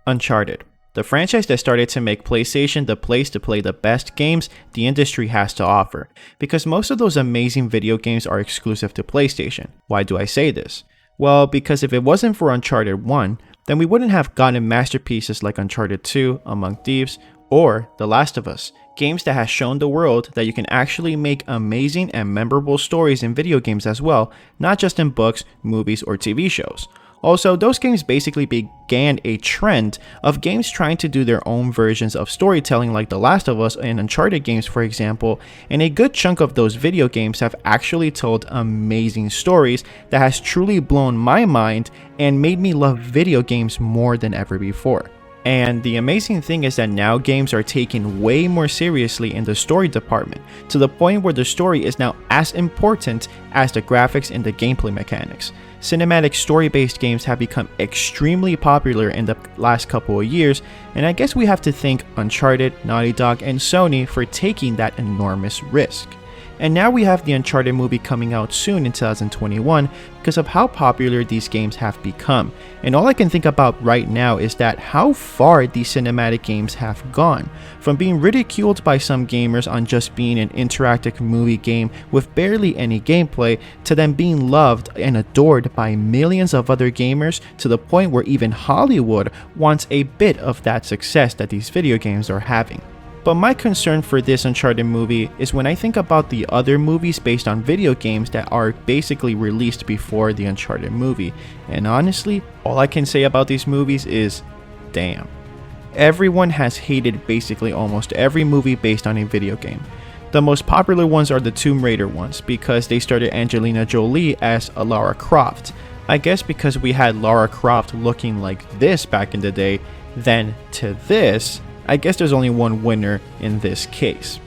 Uncharted, the franchise that started to make PlayStation the place to play the best games the industry has to offer, because most of those amazing video games are exclusive to PlayStation. Why do I say this? Well, because if it wasn't for Uncharted 1, then we wouldn't have gotten masterpieces like Uncharted 2, Among Thieves, or The Last of Us, games that has shown the world that you can actually make amazing and memorable stories in video games as well, not just in books, movies, or TV shows. Also, those games basically began a trend of games trying to do their own versions of storytelling like The Last of Us and Uncharted games, for example, and a good chunk of those video games have actually told amazing stories that has truly blown my mind and made me love video games more than ever before. And the amazing thing is that now games are taken way more seriously in the story department, to the point where the story is now as important as the graphics and the gameplay mechanics. Cinematic story-based games have become extremely popular in the last couple of years, and I guess we have to thank Uncharted, Naughty Dog, and Sony for taking that enormous risk. And now we have the Uncharted movie coming out soon in 2021 because of how popular these games have become. And all I can think about right now is that how far these cinematic games have gone. From being ridiculed by some gamers on just being an interactive movie game with barely any gameplay, to them being loved and adored by millions of other gamers, to the point where even Hollywood wants a bit of that success that these video games are having. But my concern for this Uncharted movie is when I think about the other movies based on video games that are basically released before the Uncharted movie, and honestly, all I can say about these movies is, damn. Everyone has hated basically almost every movie based on a video game. The most popular ones are the Tomb Raider ones because they started Angelina Jolie as a Lara Croft. I guess because we had Lara Croft looking like this back in the day, then to this, I guess there's only one winner in this case.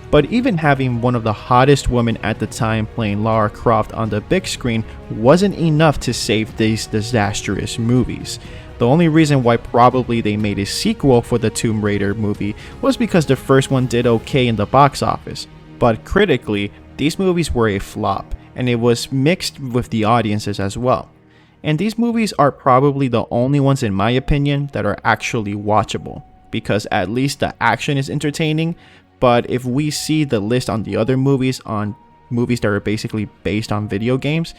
But even having one of the hottest women at the time playing Lara Croft on the big screen wasn't enough to save these disastrous movies. The only reason why probably they made a sequel for the Tomb Raider movie was because the first one did okay in the box office. But critically, these movies were a flop, and it was mixed with the audiences as well. And these movies are probably the only ones, in my opinion, that are actually watchable, because at least the action is entertaining. But if we see the list on the other movies, on movies that are basically based on video games,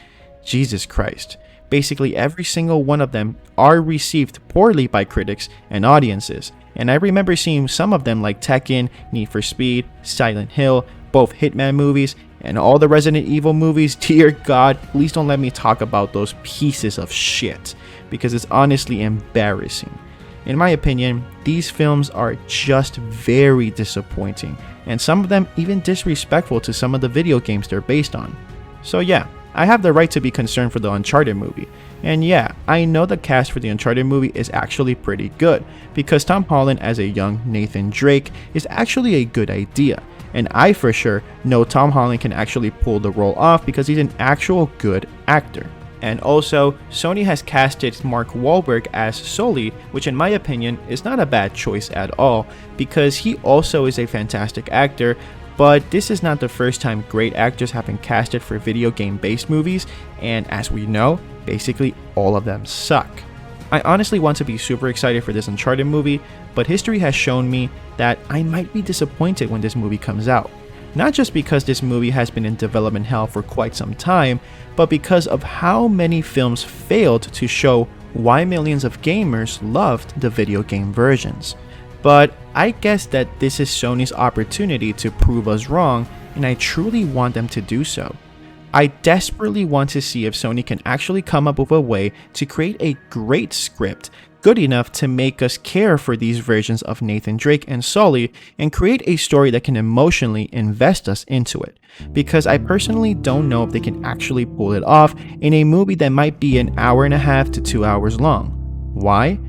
Jesus Christ, basically every single one of them are received poorly by critics and audiences. And I remember seeing some of them like Tekken, Need for Speed, Silent Hill, both Hitman movies, and all the Resident Evil movies. Dear God, please don't let me talk about those pieces of shit, because it's honestly embarrassing. In my opinion, these films are just very disappointing, and some of them even disrespectful to some of the video games they're based on. So yeah, I have the right to be concerned for the Uncharted movie. And yeah, I know the cast for the Uncharted movie is actually pretty good, because Tom Holland as a young Nathan Drake is actually a good idea. And I for sure know Tom Holland can actually pull the role off because he's an actual good actor. And also, Sony has casted Mark Wahlberg as Sully, which in my opinion is not a bad choice at all, because he also is a fantastic actor. But this is not the first time great actors have been casted for video game based movies, and as we know, basically all of them suck. I honestly want to be super excited for this Uncharted movie, but history has shown me that I might be disappointed when this movie comes out. Not just because this movie has been in development hell for quite some time, but because of how many films failed to show why millions of gamers loved the video game versions. But I guess that this is Sony's opportunity to prove us wrong, and I truly want them to do so. I desperately want to see if Sony can actually come up with a way to create a great script good enough to make us care for these versions of Nathan Drake and Sully, and create a story that can emotionally invest us into it. Because I personally don't know if they can actually pull it off in a movie that might be an hour and a half to 2 hours long. Why?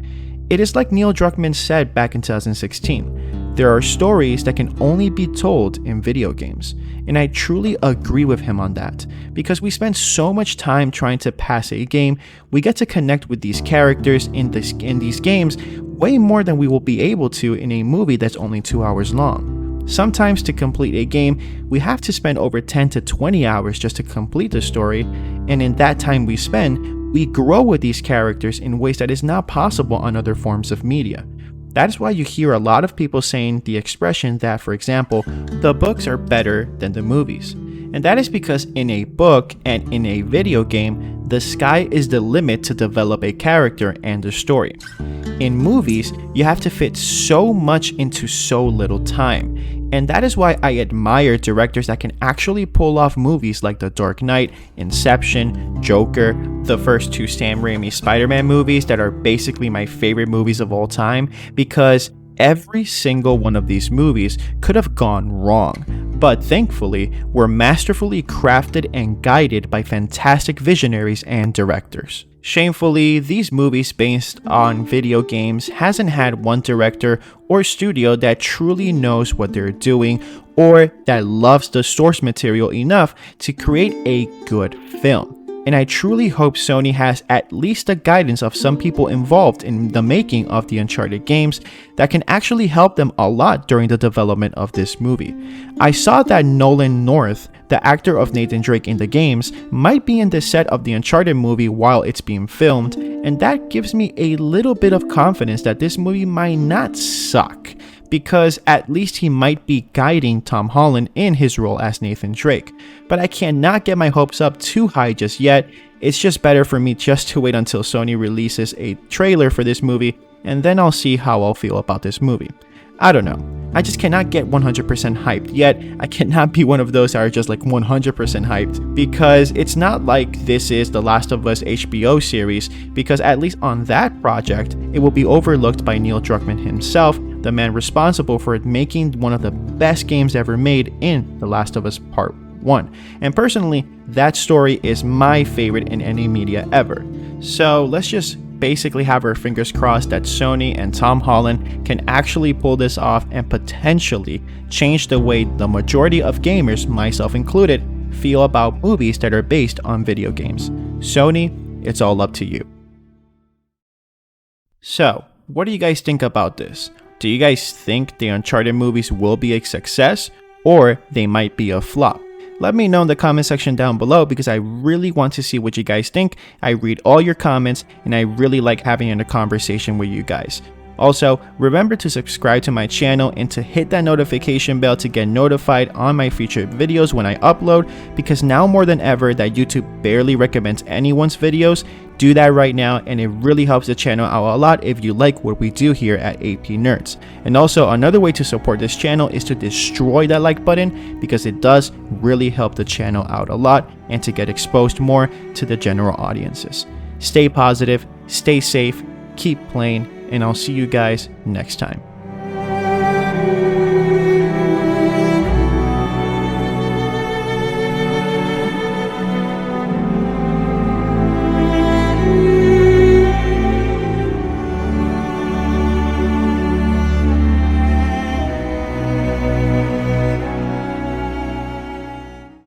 It is like Neil Druckmann said back in 2016, there are stories that can only be told in video games. And I truly agree with him on that, because we spend so much time trying to pass a game, we get to connect with these characters in these games way more than we will be able to in a movie that's only 2 hours long. Sometimes to complete a game, we have to spend over 10 to 20 hours just to complete the story, and in that time we spend, We grow with these characters in ways that is not possible on other forms of media. That is why you hear a lot of people saying the expression that, for example, the books are better than the movies. And that is because in a book and in a video game, the sky is the limit to develop a character and a story. In movies, you have to fit so much into so little time. And that is why I admire directors that can actually pull off movies like The Dark Knight, Inception, Joker, the first 2 Sam Raimi Spider-Man movies that are basically my favorite movies of all time, because every single one of these movies could have gone wrong, but thankfully were masterfully crafted and guided by fantastic visionaries and directors. Shamefully, these movies based on video games hasn't had one director or studio that truly knows what they're doing or that loves the source material enough to create a good film. And I truly hope Sony has at least the guidance of some people involved in the making of the Uncharted games that can actually help them a lot during the development of this movie. I saw that Nolan North, the actor of Nathan Drake in the games, might be in the set of the Uncharted movie while it's being filmed, and that gives me a little bit of confidence that this movie might not suck, because at least he might be guiding Tom Holland in his role as Nathan Drake. But I cannot get my hopes up too high just yet. It's just better for me just to wait until Sony releases a trailer for this movie, and then I'll see how I'll feel about this movie. I don't know. I just cannot get 100% hyped yet. I cannot be one of those that are just like 100% hyped, because it's not like this is the Last of Us HBO series, because at least on that project, it will be overlooked by Neil Druckmann himself, the man responsible for making one of the best games ever made in The Last of Us Part 1. And personally, that story is my favorite in any media ever. So let's just basically have our fingers crossed that Sony and Tom Holland can actually pull this off and potentially change the way the majority of gamers, myself included, feel about movies that are based on video games. Sony, it's all up to you. So, what do you guys think about this? Do you guys think the Uncharted movies will be a success, or they might be a flop? Let me know in the comment section down below, because I really want to see what you guys think. I read all your comments and I really like having a conversation with you guys. Also, remember to subscribe to my channel and to hit that notification bell to get notified on my future videos when I upload, because now more than ever that YouTube barely recommends anyone's videos. Do that right now, and it really helps the channel out a lot if you like what we do here at AP Nerds. And also, another way to support this channel is to destroy that like button, because it does really help the channel out a lot and to get exposed more to the general audiences. Stay positive, stay safe, keep playing, and I'll see you guys next time.